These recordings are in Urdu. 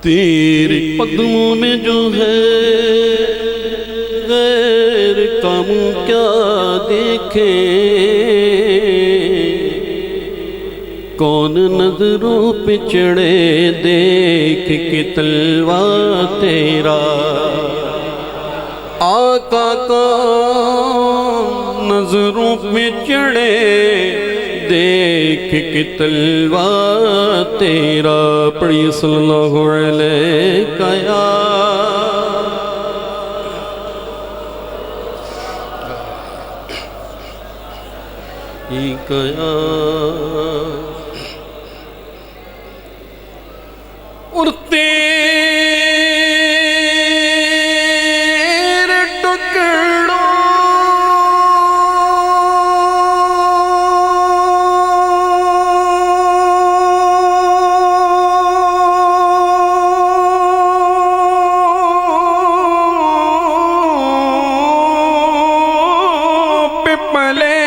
تیرے قدموں میں جو ہے غیر کام کیا دیکھیں، کون نظروں پہ چڑھے دیکھ کے تلوا تیرا، آقا کون نظروں پہ چڑھے دیکھ کے تلوا تیرا۔ پڑھی صلی اللہ علیہ یا اور تیرے ٹکڑوں پہ پلے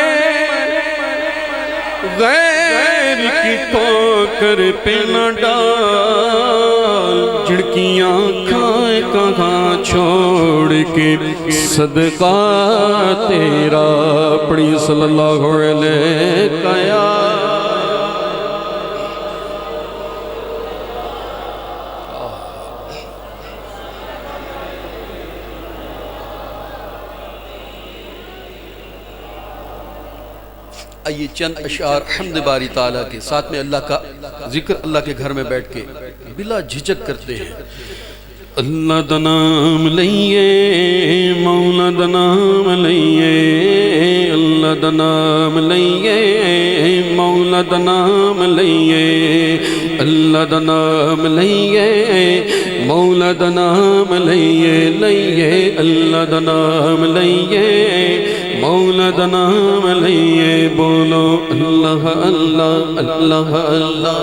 غیر کی ٹھوکر پہ نہ ڈال، جھڑکیاں کھائے کہاں چھوڑ کے صدقہ تیرا۔ پڑھی صلی اللہ علیہ آئیے چند اشعار حمد باری تعالیٰ کے ساتھ میں اللہ کا ذکر اللہ کے گھر میں بیٹھ کے بلا جھجک کرتے ہیں۔ اللہ دا نام لئیے مولا دا نام لئیے، اللہ دا نام لئیے مولا دا نام لئیے، اللہ دا نام لئیے مولا دا نام لئیے، لئیے اللہ دا نام لئیے مولا دا نام لئیے۔ بولو اللہ اللہ اللہ اللہ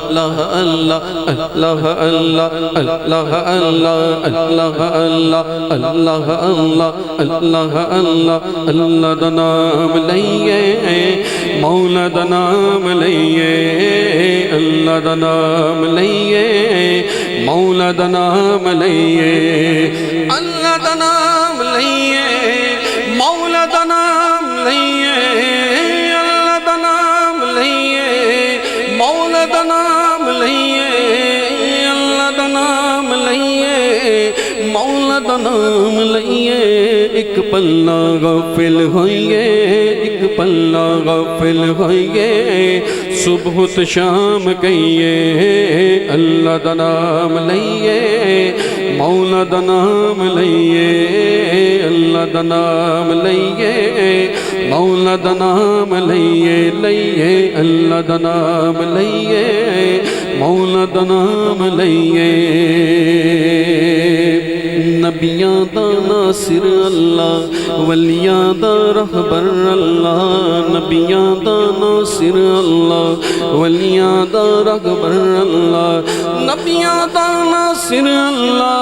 اللہ اللہ اللہ اللہ اللہ اللہ اللہ اللہ اللہ اللہ اللہ اللہ اللہ دا نام لئیے مولا دا نام لئیے، اللہ دا نام لئیے مولا دا نام لئیے، اللہ دا نام لئیے مولا دا نام لئیے، اللہ دا نام لئیے مولا دا نام لئیے، اللہ دا نام لئیے مولا دا نام لئیے۔ ایک پلہ غافل ہوئیے ایک پلہ غافل ہوئیے، صبح تو شام کہیے اللہ دا نام لئیے مولا دا نام لئیے، اللہ دا نام لئیے مولا دا نام لئیے، لئیے اللہ دا نام لئیے مولا دا نام لئیے۔ نبیاں دا ناصر اللہ، ولیاں دا رہبر اللہ، نبیاں دا ناصر اللہ، ولیاں دا رہبر اللہ، نبیاں دا ناصر اللہ،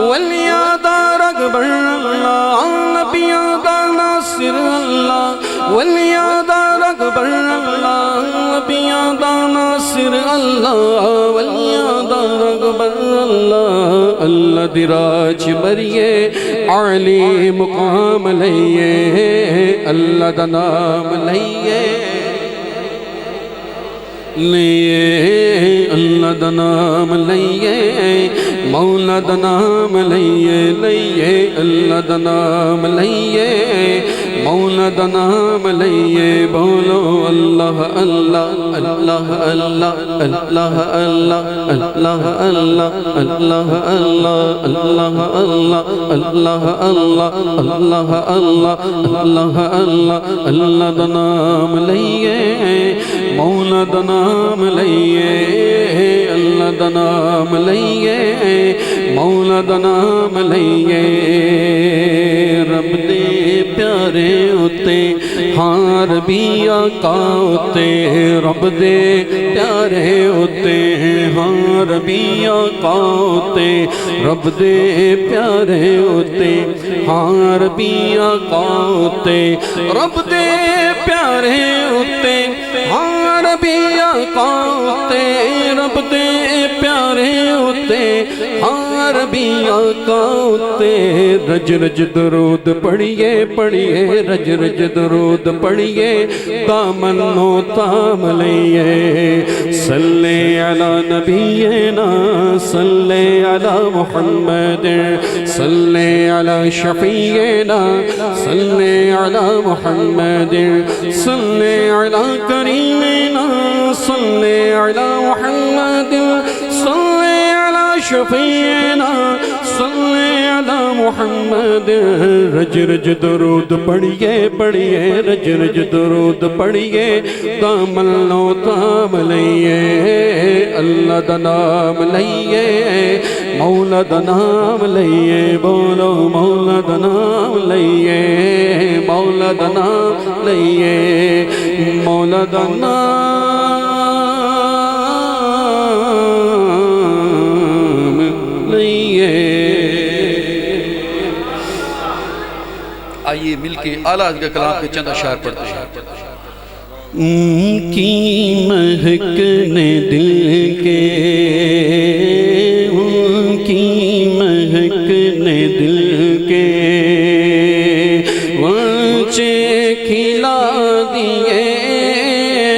ولیاں دا رہبر اللہ، نبیاں دا ناصر اللہ، ولیاں دا رہبر اللہ، نبیاں دا ناصر اللہ، ولیاں دا رہبر اللہ۔ اللہ دی راج بریے عالی مقام لئیے، اللہ دا نام لئیے لئیے، اللہ دا نام لئیے مولا دا نام لئیے، لئیے اللہ دا نام لئیے مولا دا نام لئیے۔ بولو اللہ اللہ اللہ اللہ اللہ اللہ اللہ اللہ اللہ اللہ اللہ اللہ اللہ اللہ اللہ اللہ اللہ اللہ اللہ دا نام لئیے مولا دا نام لئیے، اللہ دا نام لئیے مولا دا نام لئیے۔ رب دے پیارے ہوتے ہاں ربی آقا ہوتے، رب دے پیارے ہوتے ہاں ربی آقا ہوتے، رب دے پیارے ہوتے ہاں ربی آقا ہوتے، رب دے پیارے ہوتے ہاں ربی آقا ہوتے، رب دے پیارے ہوتے ہاں ربی آقا اتے رج رج درود پڑھیے پڑھیے رج رج درود پڑھیے دامن و تام لئیے صلی علی نبینا صلی علی محمد صلی علی شفیعنا صلی علی محمد صلی علی کریمنا صلی علی محمد صلی علی شفیعنا صلی علی محمد رج رج درود پڑھیے پڑھیے رج رج درود پڑھیے دامن و تام لئیے اللہ دا نام لئیے مولا دا نام لئیے بولو مولا دا نام لئیے مولا دا نام لئیے مولا دا نام لئیے آئیے مل کے اعلیٰ حضرت کے کلام کے چند اشعار پڑھتے ہیں ان کی مہکنے دل کے ان کی مہکنے دل کے وانچے کھلا دیے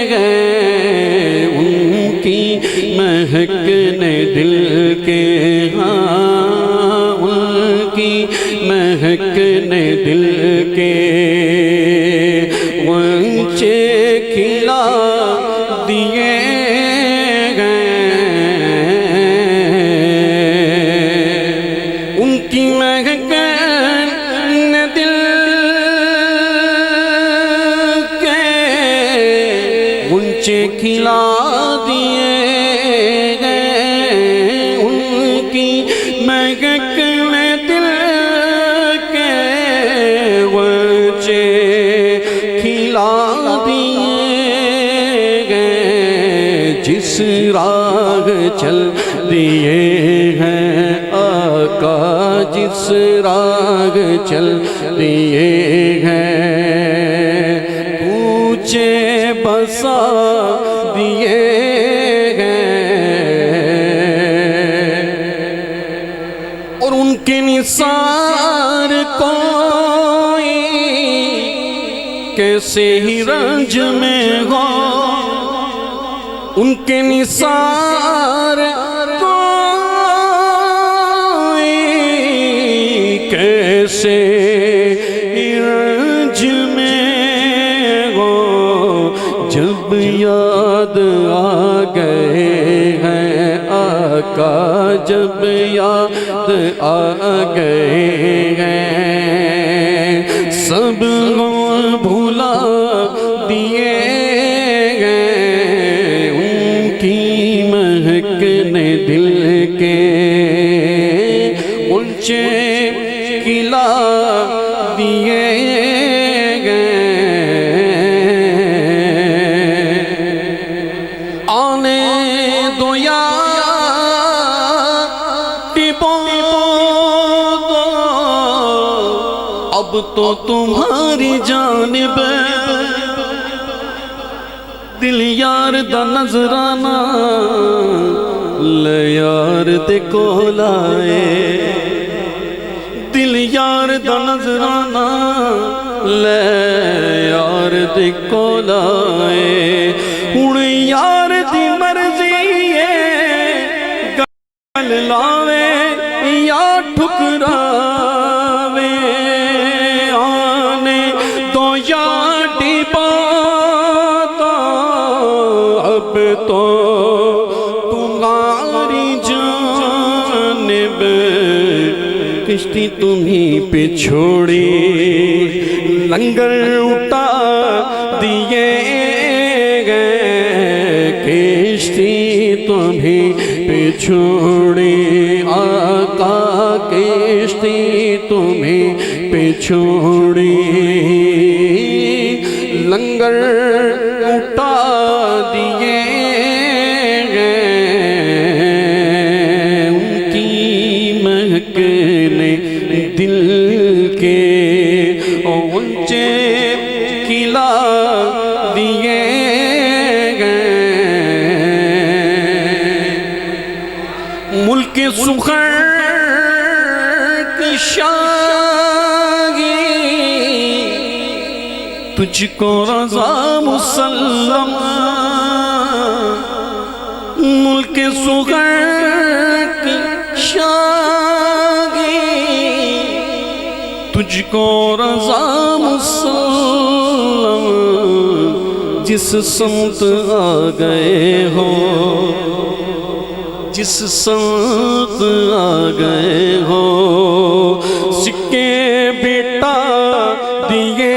گئے ان کی مہکنے دل کے ہاں ان کی مہکنے دل کے وانچے کھلا دیے گئے ان کی مہکن دل کے غنچے کھلا دیے گئے ان کی مہکن دل کے غنچے کھلا جس راہ چل دیے ہیں آقا جس راہ چل دیے ہیں کوچے بسا دیے ہیں اور ان کے نثار کوئی کیسے ہی رنج میں ہو ان کے نثار کوئی کیسے رنج میں ہو جب یاد آ گئے ہیں آقا جب یاد آ گئے ہیں سب بھولا دیے دل کے غنچے کھلا دیے گئے آنے دو یا ٹپو دو اب تو تمہاری جانب دل یار دا نظرانہ لے یار دے کول آئے دل یار دا نظرانہ لے یار دے کول آئے ہن یار دی مرضی ہے گل لاوے یا ٹھکراوے آنے تو یا ڈبا اب تو تمہاری جانب کشتی تمہیں پہ چھوڑی لنگر اٹھا دیے گئے کشتی تمہیں پہ چھوڑی آقا کشتی تمہیں پہ چھوڑی لنگر اٹھا دیے دل کے اونچے کھلا دیے گئے ملک سخن کی شاگی تجھ کو رضا مسلم ملک سخن کی شاگی تجھ کو رضا مسلم جس سمت آ گئے ہو جس سمت آ گئے ہو سکے بیٹا دیے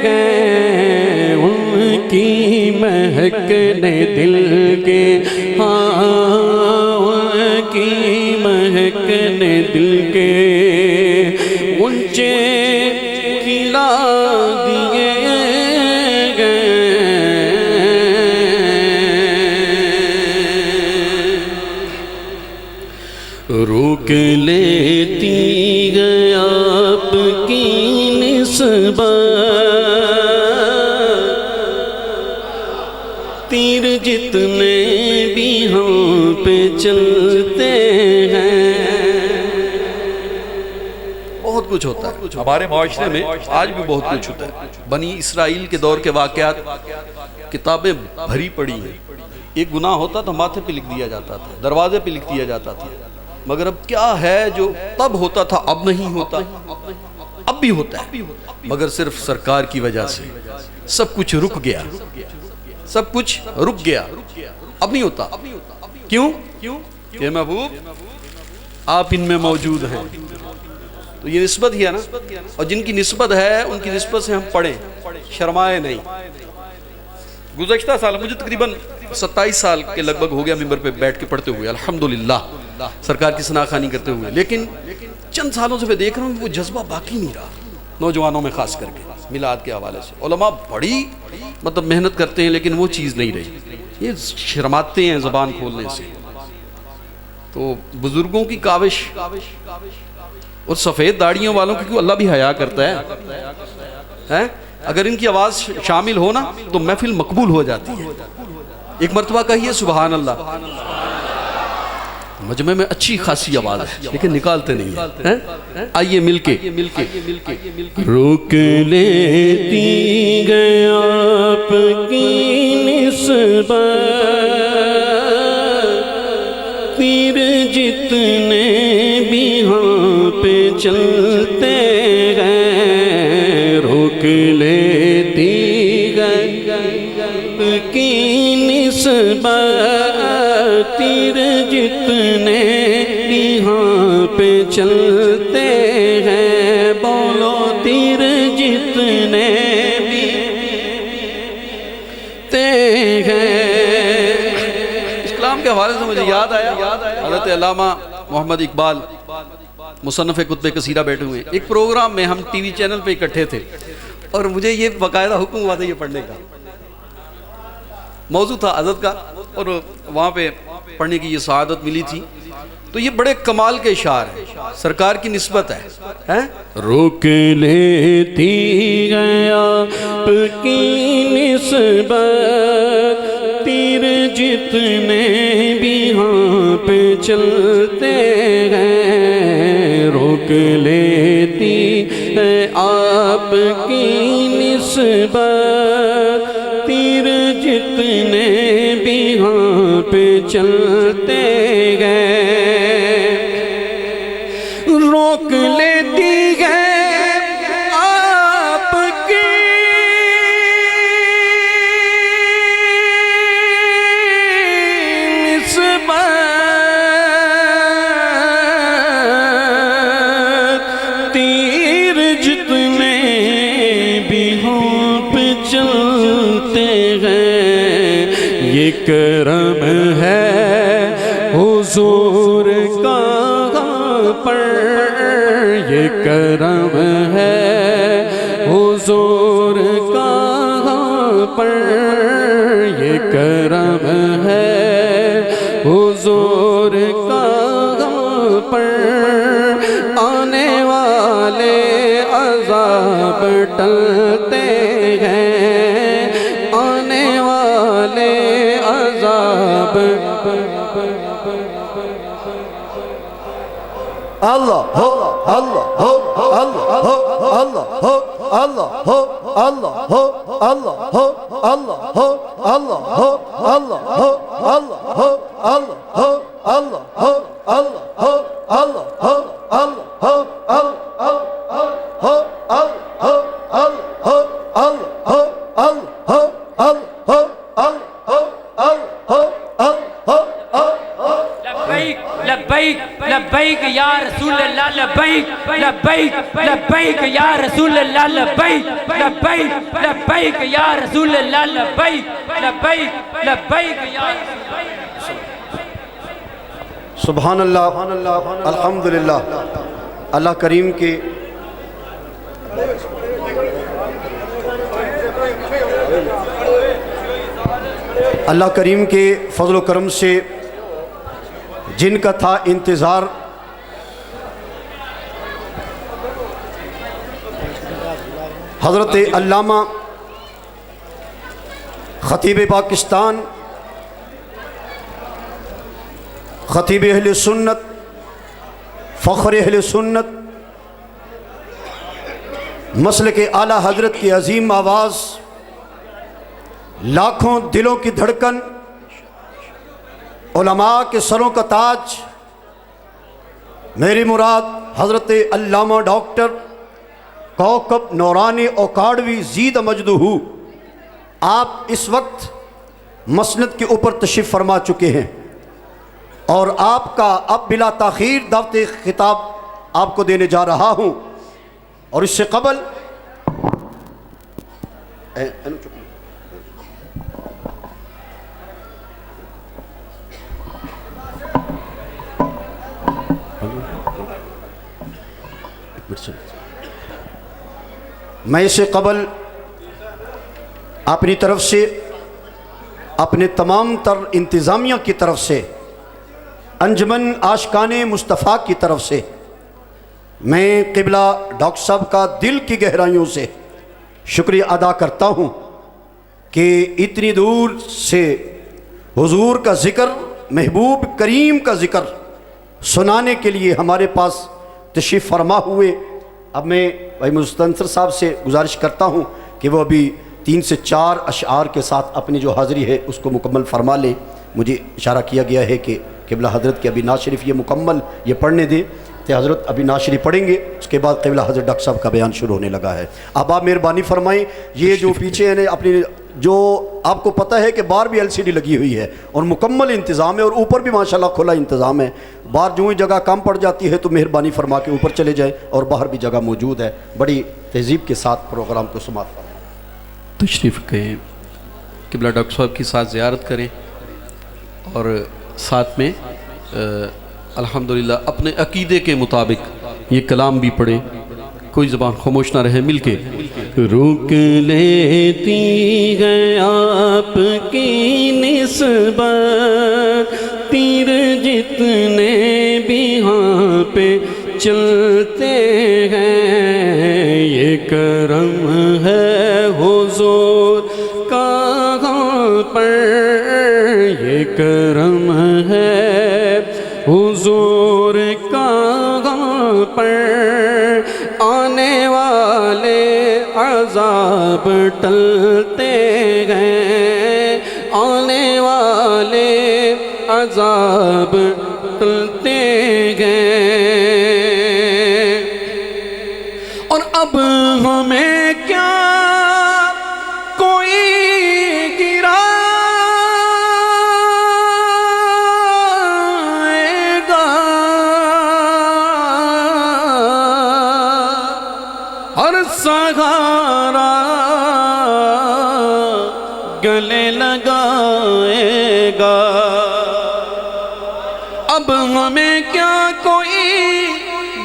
گئے ان کی مہکنے دل کے ہاں ان کی مہکنے دل کے اونچے کھلا دیے روک لیتی ہے آپ کی نسبت تیر جتنے بھی ہم پہ چلتے ہیں بہت کچھ ہوتا ہے ہمارے معاشرے میں آج بھی بہت کچھ ہوتا ہے بنی اسرائیل کے دور کے واقعات کتابیں بھری پڑی ہیں ایک گناہ ہوتا تو ماتھے پہ لکھ دیا جاتا تھا دروازے پہ لکھ دیا جاتا تھا مگر اب کیا ہے جو تب ہوتا تھا اب نہیں ہوتا اب بھی ہوتا ہے مگر صرف سرکار کی وجہ سے سب کچھ رک گیا سب کچھ رک گیا اب نہیں ہوتا کیوں کہ محبوب آپ ان میں موجود ہیں تو یہ نسبت ہی ہے نا اور جن کی نسبت ہے ان کی نسبت سے ہم پڑھیں شرمائے نہیں گزشتہ سال مجھے تقریباً 27 سال کے لگ بھگ ہو گیا ممبر پہ بیٹھ کے پڑھتے ہوئے الحمدللہ سرکار کی ثنا خوانی کرتے ہوئے لیکن چند سالوں سے میں دیکھ رہا ہوں وہ جذبہ باقی نہیں رہا نوجوانوں میں خاص کر کے میلاد کے حوالے سے علماء بڑی مطلب محنت کرتے ہیں لیکن وہ چیز نہیں رہی یہ شرماتے ہیں زبان کھولنے سے تو بزرگوں کی کاوش اور سفید داڑیوں والوں کی اللہ بھی حیا کرتا ہے اگر ان کی آواز شامل ہو نا تو محفل مقبول ہو جاتی ہے ایک مرتبہ کہیے سبحان اللہ مجمع میں اچھی خاصی آواز ہے لیکن نکالتے نہیں ہیں آئیے مل کے روک لیتی گئے آپ کی نسبت پیر جتنے بھی ہم پہ چلتے ہیں روک لیتی گئے کی نسبت تیر جتنے بھی ہم پہ چلتے ہیں بولو تیر جتنے بھی ہیں اسلام کے حوالے سے مجھے یاد آیا حضرت علامہ محمد اقبال مصنف کتب کثیرہ بیٹھے ہوئے ایک پروگرام میں ہم ٹی وی چینل پہ اکٹھے تھے اور مجھے یہ باقاعدہ حکم ہوا تھا یہ پڑھنے کا موضوع تھا عزت کا اور وہاں پہ پڑھنے کی یہ سعادت ملی تھی تو یہ بڑے کمال کے اشعار ہیں سرکار کی نسبت ہے روک لیتی ہے آپ کی نسبت تیر جتنے بھی ہم پہ چلتے ہیں روک لیتی ہے آپ کی نسبت تیر جتنے بھی ہم پہ چلتے گئے روک لیتی ہے آپ کی نسبت تیر جتنے بھی ہم پہ چلتے ہیں یہ کرم ہے حضور کا پر یہ کرم ہے حضور کا پر یہ کرم ہے حضور کا پر آنے والے عذاب ٹلتے ہیں آنے والے عذاب اللہ ہو اللہ ہو اللہ ہو اللہ ہو اللہ ہو اللہ ہو اللہ ہو اللہ ہو اللہ ہو اللہ ہو اللہ ہو اللہ ہو اللہ ہو اللہ ہو اللہ ہو اللہ ہو لبیک لبیک یا رسول اللہ لبیک لبیک لبیک یا رسول اللہ لبیک لبیک لبیک یا رسول اللہ لبیک لبیک لبیک یا سبحان اللہ الحمدللہ۔ اللہ کریم کے فضل و کرم سے جن کا تھا انتظار، حضرت علامہ خطیب پاکستان، خطیب اہل سنت، فخر اہل سنت، مسلک اعلیٰ حضرت کی عظیم آواز، لاکھوں دلوں کی دھڑکن، علماء کے سروں کا تاج، میری مراد حضرت علامہ ڈاکٹر کوکب نورانی اوکاڑوی زید مجدہ، آپ اس وقت مسند کے اوپر تشریف فرما چکے ہیں، اور آپ کا اب بلا تاخیر دعوت خطاب آپ کو دینے جا رہا ہوں۔ اور اس سے قبل میں اس سے قبل اپنی طرف سے، اپنے تمام تر انتظامیہ کی طرف سے، انجمن عاشقان مصطفیٰ کی طرف سے، میں قبلہ ڈاکٹر صاحب کا دل کی گہرائیوں سے شکریہ ادا کرتا ہوں کہ اتنی دور سے حضور کا ذکر، محبوب کریم کا ذکر سنانے کے لیے ہمارے پاس تشریف فرما ہوئے۔ اب میں بھائی مستنصر صاحب سے گزارش کرتا ہوں کہ وہ ابھی 3 سے 4 اشعار کے ساتھ اپنی جو حاضری ہے اس کو مکمل فرما لیں۔ مجھے اشارہ کیا گیا ہے کہ قبلہ حضرت کی ابھی نعت شریف یہ مکمل یہ پڑھنے دیں، تو حضرت ابھی نعت شریف پڑھیں گے، اس کے بعد قبلہ حضرت ڈاکٹر صاحب کا بیان شروع ہونے لگا ہے۔ اب آپ مہربانی فرمائیں، یہ جو پیچھے ہے اپنی جو آپ کو پتہ ہے کہ باہر بھی LCD لگی ہوئی ہے اور مکمل انتظام ہے، اور اوپر بھی ماشاءاللہ کھلا انتظام ہے۔ باہر جو ہی جگہ کم پڑ جاتی ہے تو مہربانی فرما کے اوپر چلے جائیں، اور باہر بھی جگہ موجود ہے۔ بڑی تہذیب کے ساتھ پروگرام کو سماعت فرمائیں۔ تشریف کہیں، قبلہ ڈاکٹر صاحب کی ساتھ زیارت کریں، اور ساتھ میں الحمدللہ اپنے عقیدے کے مطابق یہ کلام بھی پڑھیں، کوئی زبان خاموش نہ رہے، مل کے روک لیتی ہے آپ کی نسبت، تیر جتنے بھی ہاں پہ چلتے ہیں، یہ کرم ہے حضور کہاں پر، یہ کرم ہے حضور کہاں پر، آنے والے عذاب ٹلتے گئے، آنے والے عذاب ٹلتے گئے، اور اب ہمیں کیا کوئی گرائے گا، اور سہارا گلے لگائے گا، اب ہمیں کیا کوئی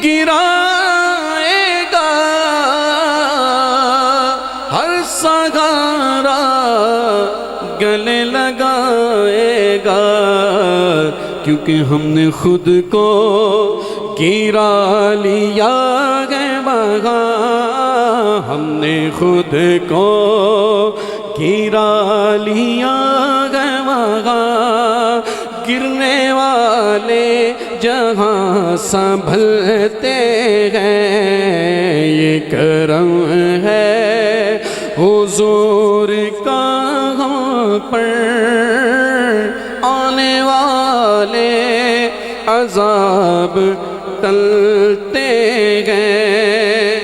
گرائے گا، ہر سہارا گلے لگائے گا، کیونکہ ہم نے خود کو گرا لیا ہے وہاں، ہم نے خود کو گرا لیا ہے وہاں، گرنے والے جہاں سنبھلتے ہیں، یہ کرم ہے حضور کا ہم پر، آنے والے عذاب ٹلتے ہیں،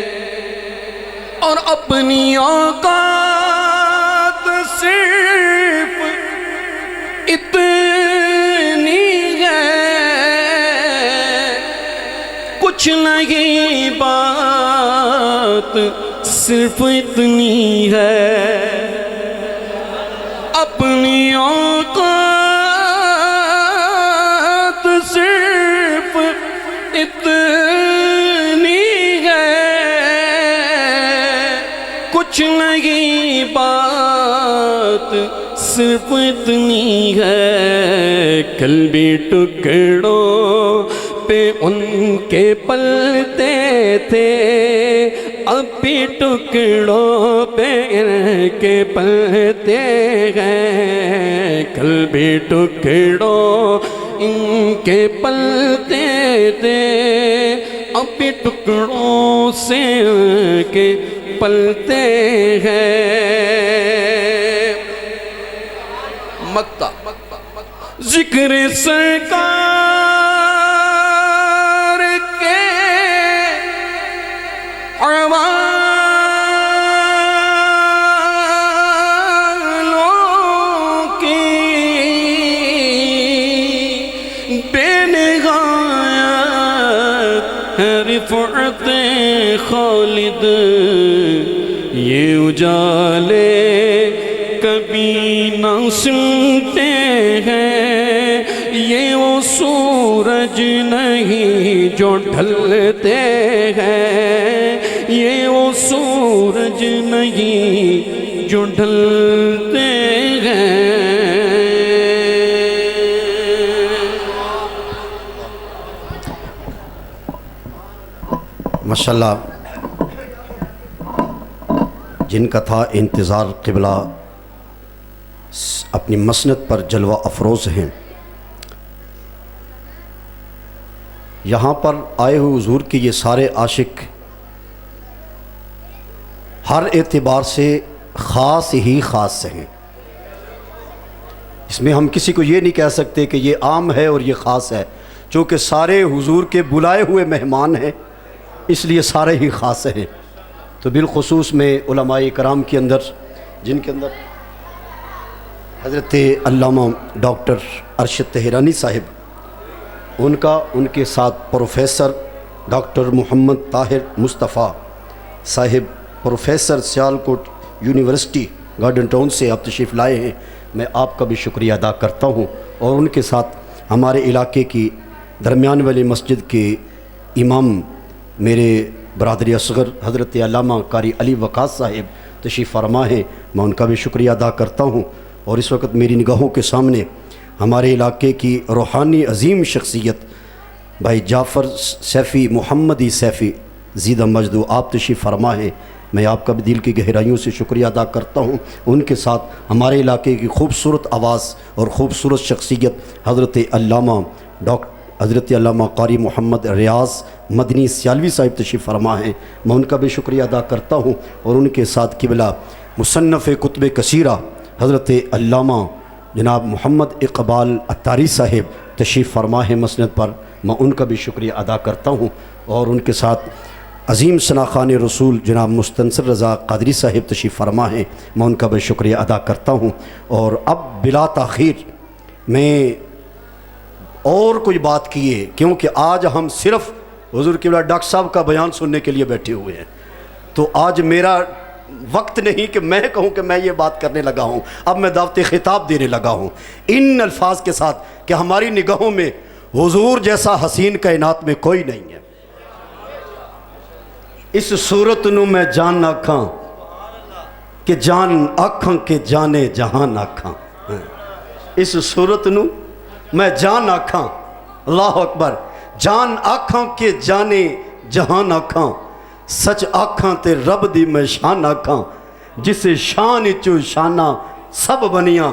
اور اپنی اوقات صرف اتنی ہے، کچھ نہیں بات صرف اتنی ہے، اپنی اوقات صرف اتنی ہے، کچھ نہیں بات صرف اتنی ہے، کل بھی ٹکڑوں پہ ان کے پلتے تھے، اب بھی ٹکڑوں پہ ان کے پلتے ہیں، کل بھی ٹکڑوں ان کے پلتے تھے، اب بھی ٹکڑوں سے ان کے پلتے ہیں۔ مکہ ذکر سرکار کے اعمالوں کی بے نہایت ہے رفعت خالد، یہ اجالے کبھی نہ سنتے ہیں، یہ وہ سورج نہیں جو ڈھلتے ہیں، یہ وہ سورج نہیں جو ڈھلتے ہیں۔ ماشاءاللہ، جن کا تھا انتظار قبلہ اپنی مسند پر جلوہ افروز ہیں۔ یہاں پر آئے ہوئے حضور کے یہ سارے عاشق ہر اعتبار سے خاص ہی خاص ہیں، اس میں ہم کسی کو یہ نہیں کہہ سکتے کہ یہ عام ہے اور یہ خاص ہے، چونکہ سارے حضور کے بلائے ہوئے مہمان ہیں، اس لیے سارے ہی خاص ہیں۔ تو بالخصوص میں علماء کرام کے اندر، جن کے اندر حضرت علامہ ڈاکٹر ارشد تہرانی صاحب، ان کے ساتھ پروفیسر ڈاکٹر محمد طاہر مصطفیٰ صاحب، professor Sialkot university garden town سے آپ تشریف لائے ہیں، میں آپ کا بھی شکریہ ادا کرتا ہوں، اور ان کے ساتھ ہمارے علاقے کی درمیان والی مسجد کے امام میرے برادری اصغر حضرت علامہ قاری علی وقاص صاحب تشریف فرما ہیں، میں ان کا بھی شکریہ ادا کرتا ہوں۔ اور اس وقت میری نگاہوں کے سامنے ہمارے علاقے کی روحانی عظیم شخصیت بھائی جعفر سیفی محمدی سیفی زیدہ مجدو آپ تشریف فرما ہیں، میں آپ کا بھی دل کی گہرائیوں سے شکریہ ادا کرتا ہوں۔ ان کے ساتھ ہمارے علاقے کی خوبصورت آواز اور خوبصورت شخصیت حضرت علامہ قاری محمد ریاض مدنی سیالوی صاحب تشریف فرما ہیں، میں ان کا بھی شکریہ ادا کرتا ہوں۔ اور ان کے ساتھ قبلہ مصنف کتب کثیرہ حضرت علامہ جناب محمد اقبال عطاری صاحب تشریف فرما ہیں مسند پر، میں ان کا بھی شکریہ ادا کرتا ہوں۔ اور ان کے ساتھ عظیم ثناخان رسول جناب مستنصر رضا قادری صاحب تشریف فرما ہیں، میں ان کا بھی شکریہ ادا کرتا ہوں۔ اور اب بلا تاخیر میں اور کوئی بات کیے، کیونکہ آج ہم صرف حضور قبلہ ڈاکٹر صاحب کا بیان سننے کے لیے بیٹھے ہوئے ہیں، تو آج میرا وقت نہیں کہ میں کہوں کہ میں یہ بات کرنے لگا ہوں، اب میں دعوت خطاب دینے لگا ہوں ان الفاظ کے ساتھ کہ ہماری نگاہوں میں حضور جیسا حسین کائنات میں کوئی نہیں ہے۔ اس صورت نو میں جان آکھاں کہ جان آکھاں کہ جانے جہان آکھاں، اس صورت نو میں جان آکھاں، اللہ اکبر، جان آکھاں کہ جانے جہان آکھاں، سچ آکھاں تے رب دی میں شان آکھاں، جسے شان چو شانہ سب بنیاں،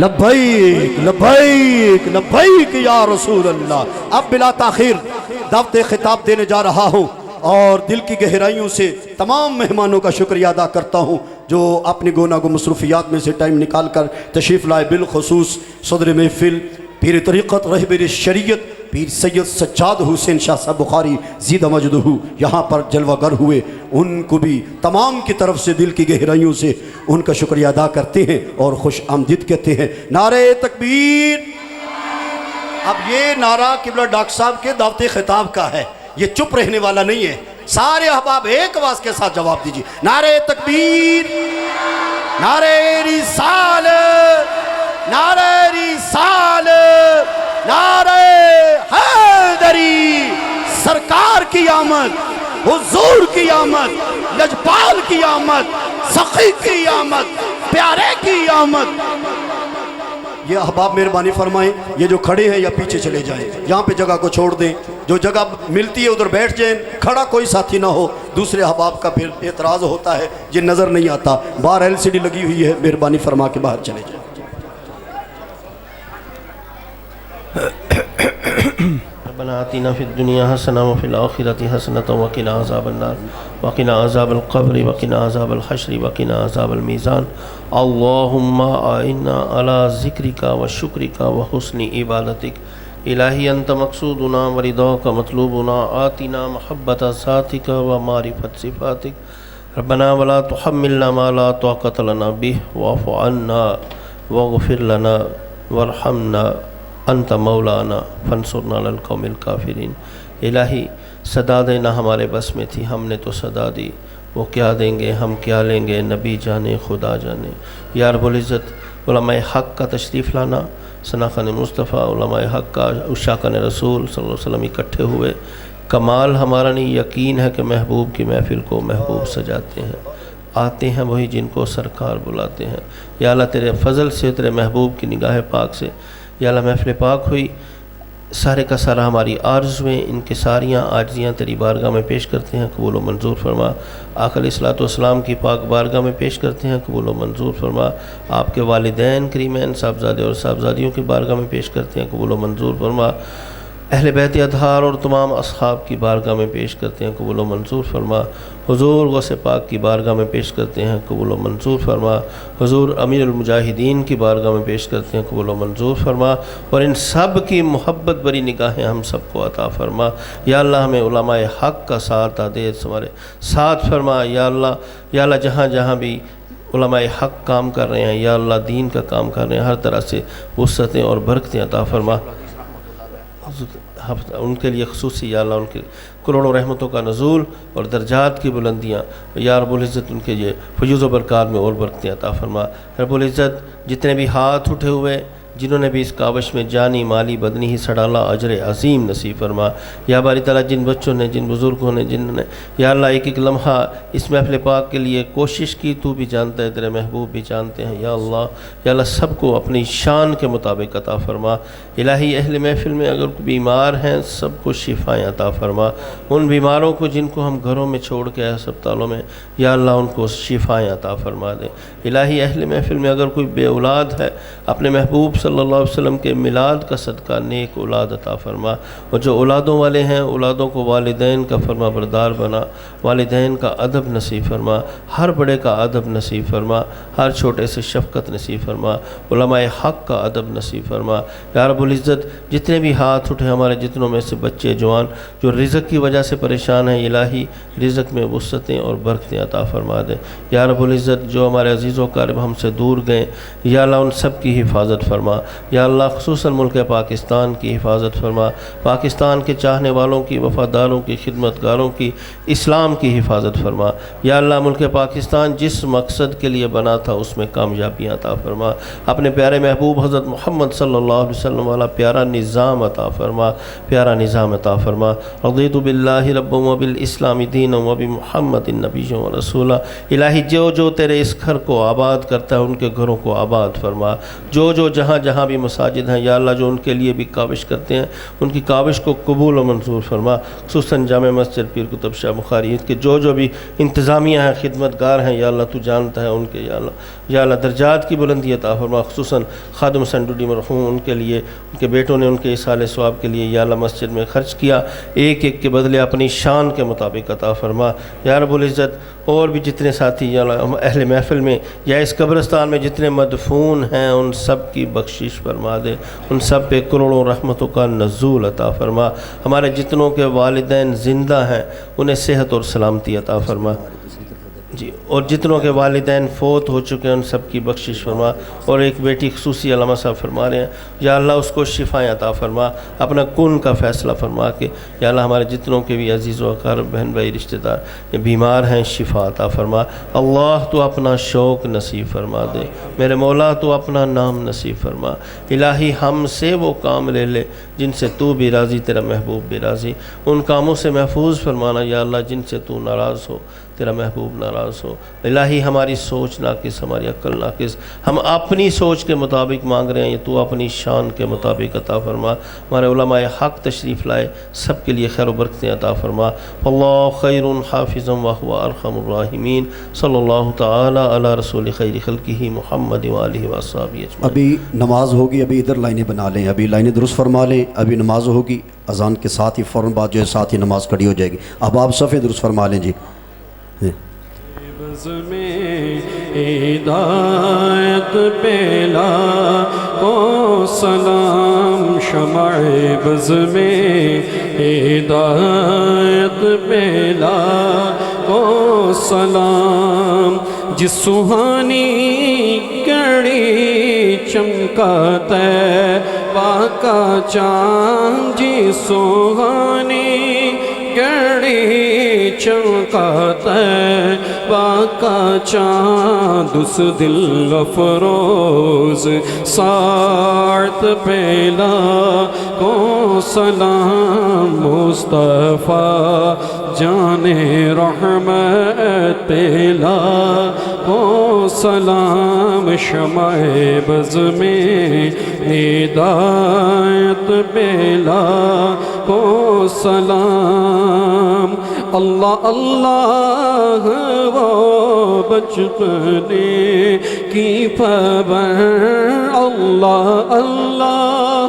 لبیک لبیک لبیک یا رسول اللہ۔ اب بلا تاخیر دعوت خطاب دینے جا رہا ہوں اور دل کی گہرائیوں سے تمام مہمانوں کا شکریہ ادا کرتا ہوں جو اپنی گوناگو مصروفیات میں سے ٹائم نکال کر تشریف لائے، بالخصوص صدر محفل پیر طریقت رہبر شریعت پیر سید سجاد حسین شاہ صاحب بخاری زیدہ مجدہ یہاں پر جلوہ گر ہوئے، ان کو بھی تمام کی طرف سے دل کی گہرائیوں سے ان کا شکریہ ادا کرتے ہیں اور خوش آمدید کہتے ہیں۔ نعرہ تکبیر۔ اب یہ نعرہ قبلہ ڈاکٹر صاحب کے دعوت خطاب کا ہے، یہ چپ رہنے والا نہیں ہے، سارے احباب ایک آواز کے ساتھ جواب دیجیے۔ نعرہ تکبیر، نعرہ رسالت، نعرہ رسالت، نعرہ حیدری، سرکار کی آمد، حضور کی آمد، لجپال کی آمد، سخی کی آمد، پیارے کی آمد۔ یہ احباب مہربانی فرمائیں، یہ جو کھڑے ہیں یا پیچھے چلے جائیں، یہاں پہ جگہ کو چھوڑ دیں، جو جگہ ملتی ہے ادھر بیٹھ جائیں، کھڑا کوئی ساتھی نہ ہو، دوسرے احباب کا پھر اعتراض ہوتا ہے، یہ نظر نہیں آتا۔ باہر LCD لگی ہوئی ہے، مہربانی فرما کے باہر چلے جائیں۔ ربنا آتنا فی الدنیا حسنہ وفی الآخرۃ حسنۃ وقنا عذاب النار وقنا عذاب القبر وقنا عذاب الحشر وقنا عذاب المیزان اللہم اعنا علی ذکرک وشکرک وحسن عبادتک الہی انت مقصودنا ورضاک مطلوبنا آتنا محبت ذاتک ومعرفت صفاتک ربنا ولا تحملنا ما لا طاقۃ لنا به واعف عنا واغفر لنا وارحمنا انت مولانا فانصرنا علی القوم الکافرین۔ الہی صدا دینا ہمارے بس میں تھی، ہم نے تو صدا دی، وہ کیا دیں گے، ہم کیا لیں گے، نبی جانے خدا جانے۔ یا رب العزت علماء حق کا تشریف لانا، ثناخان مصطفیٰ علماء حق کا عشاقان رسول صلی اللہ علیہ وسلم اکٹھے ہوئے، کمال ہمارا نہیں، یقین ہے کہ محبوب کی محفل کو محبوب سجاتے ہیں، آتے ہیں وہی جن کو سرکار بلاتے ہیں۔ یا اللہ تیرے فضل سے، تیرے محبوب کی نگاہ پاک سے یا اللہ محفل پاک ہوئی، سارے کا سارا ہماری آرزویں، ان کے ساریاں عاجزیاں تیری بارگاہ میں پیش کرتے ہیں، قبول و منظور فرما۔ آقا علیہ الصلوۃ والسلام کی پاک بارگاہ میں پیش کرتے ہیں، قبول و منظور فرما۔ آپ کے والدین کریمین صاحبزادے اور صاحبزادیوں کی بارگاہ میں پیش کرتے ہیں، قبول و منظور فرما۔ اہل بیت اطہار اور تمام اصحاب کی بارگاہ میں پیش کرتے ہیں، قبول و منظور فرما۔ حضور غوث پاک کی بارگاہ میں پیش کرتے ہیں، قبول و منظور فرما۔ حضور امیر المجاہدین کی بارگاہ میں پیش کرتے ہیں، قبول و منظور فرما۔ اور ان سب کی محبت بری نگاہیں ہم سب کو عطا فرما۔ یا اللہ ہمیں علماء حق کا ساتھ عادیت ہمارے ساتھ فرما۔ یا اللہ جہاں جہاں بھی علماء حق کام کر رہے ہیں، یا اللہ دین کا کام کر رہے ہیں، ہر طرح سے وسعتیں اور برکتیں عطا فرما۔ ان کے لیے خصوصی یا اللہ ان کے کروڑوں رحمتوں کا نزول اور درجات کی بلندیاں، یا رب العزت ان کے یہ فیوز و برکات میں اور برکتیں عطا فرما۔ رب العزت جتنے بھی ہاتھ اٹھے ہوئے، جنہوں نے بھی اس کاوش میں جانی مالی بدنی ہی سڑالا، اجر عظیم نصیب فرما۔ یا باری تعالیٰ جن بچوں نے، جن بزرگوں نے، جنہوں نے یا اللہ ایک ایک لمحہ اس محفل پاک کے لیے کوشش کی، تو بھی جانتا ہے، تیرے محبوب بھی جانتے ہیں۔ یا اللہ سب کو اپنی شان کے مطابق عطا فرما۔ الہی اہل محفل میں اگر بیمار ہیں سب کو شفائیں عطا فرما۔ ان بیماروں کو جن کو ہم گھروں میں چھوڑ کے ہسپتالوں میں، یا اللہ ان کو شفائیں عطا فرما دے۔ الہی اہل محفل میں اگر کوئی بے اولاد ہے، اپنے محبوب صلی اللہ علیہ وسلم کے میلاد کا صدقہ نیک اولاد عطا فرما۔ اور جو اولادوں والے ہیں، اولادوں کو والدین کا فرما بردار بنا، والدین کا ادب نصیب فرما، ہر بڑے کا ادب نصیب فرما، ہر چھوٹے سے شفقت نصیب فرما، علماء حق کا ادب نصیب فرما۔ یا رب العزت جتنے بھی ہاتھ اٹھے ہمارے جتنوں میں سے بچے جوان جو رزق کی وجہ سے پریشان ہیں، الہی رزق میں وسعتیں اور برکتیں عطا فرما دے۔ یا رب العزت جو ہمارے عزیز و قارب ہم سے دور گئے، یا اللہ ان سب کی حفاظت فرما۔ یا اللہ خصوصاً ملک پاکستان کی حفاظت فرما، پاکستان کے چاہنے والوں کی، وفاداروں کی، خدمتگاروں کی، اسلام کی حفاظت فرما۔ یا اللہ ملک پاکستان جس مقصد کے لیے بنا تھا اس میں کامیابیاں عطا فرما۔ اپنے پیارے محبوب حضرت محمد صلی اللہ علیہ وسلم والا پیارا نظام عطا فرما، پیارا نظام عطا فرما۔ رضیت باللہ رب و بالاسلام دین و بمحمد نبی و رسولہ۔ الہی جو جو تیرے اس گھر کو آباد کرتا ہے ان کے گھروں کو آباد فرما، جو جہاں جہاں بھی مساجد ہیں یا اللہ جو ان کے لیے بھی کاوش کرتے ہیں ان کی کاوش کو قبول و منظور فرما، خصوصاً جامع مسجد پیر کتب شاہ بخاری کے جو بھی انتظامیہ ہیں خدمت گار ہیں یا اللہ تو جانتا ہے ان کے یا اللہ درجات کی بلندی عطا فرما، خصوصاً خادم حسین ڈوڈی مرحوم ان کے لیے ان کے بیٹوں نے ان کے اصال ثواب کے لیے یا اللہ مسجد میں خرچ کیا، ایک ایک کے بدلے اپنی شان کے مطابق عطا فرما یا رب العزت۔ اور بھی جتنے ساتھی یا اللہ اہل محفل میں یا اس قبرستان میں جتنے مدفون ہیں ان سب کی بخشش فرما دے، ان سب پہ کروڑوں رحمتوں کا نزول عطا فرما، ہمارے جتنوں کے والدین زندہ ہیں انہیں صحت اور سلامتی عطا فرما جی، اور جتنوں کے والدین فوت ہو چکے ہیں ان سب کی بخشش فرما، اور ایک بیٹی خصوصی علامہ صاحب فرما رہے ہیں یا اللہ اس کو شفائیں عطا فرما، اپنا کن کا فیصلہ فرما کے یا اللہ ہمارے جتنوں کے بھی عزیز و اقارب بہن بھائی رشتہ دار یہ بیمار ہیں شفا عطا فرما، اللہ تو اپنا شوق نصیب فرما دے، میرے مولا تو اپنا نام نصیب فرما، الہی ہم سے وہ کام لے لے جن سے تو بھی راضی، تیرا محبوب بھی راضی، ان کاموں سے محفوظ فرمانا یا اللہ جن سے تو ناراض ہو، تیرا محبوب ناراض ہو، الہی ہماری سوچ ناقص، ہماری عقل ناقص، ہم اپنی سوچ کے مطابق مانگ رہے ہیں، یہ تو اپنی شان کے مطابق عطا فرما، ہمارے علماء حق تشریف لائے سب کے لیے خیر و برکتیں عطا فرما، اللہ خیر حافظا وهو ارحم الراحمین، صلی اللہ تعالی علی رسول خیر خلقہ محمد وآلہ وصحبہ اجمعین۔ ابھی نماز ہوگی، ابھی ادھر لائنیں بنا لیں، ابھی لائنیں درست فرما لیں، ابھی نماز ہوگی، اذان کے ساتھ ہی فوراً بعد جو ہے ساتھ ہی نماز کھڑی ہو جائے گی، اب آپ صفحے درست فرما لیں جی۔ بز میں ہدایت پہلا کو سلام، شمع بز میں ہدایت پہلا کو سلام، جس سہانی کڑی چمکاتا ہے کا چاند، جی سہانی کڑی چمکاتا ہے کا چاند، اس دل افروز ساعت پہلا کو سلام، مصطفیٰ جان رحمت پہلا کو سلام، شمع بز میں ہدایت پہلا کو سلام، اللہ اللہ وہ بچپنے کی پابند، اللہ اللہ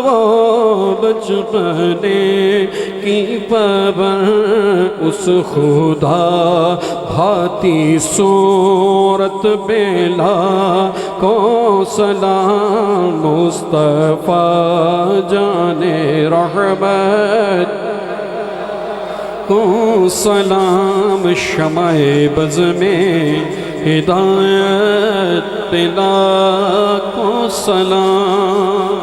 وہ بچپنے کی پابند، اس خدا بھاتی صورت پہلا کو سلام، مصطفیٰ جان رحمت کو سلام، شمع بز میں ہدایت پہلا کو سلام۔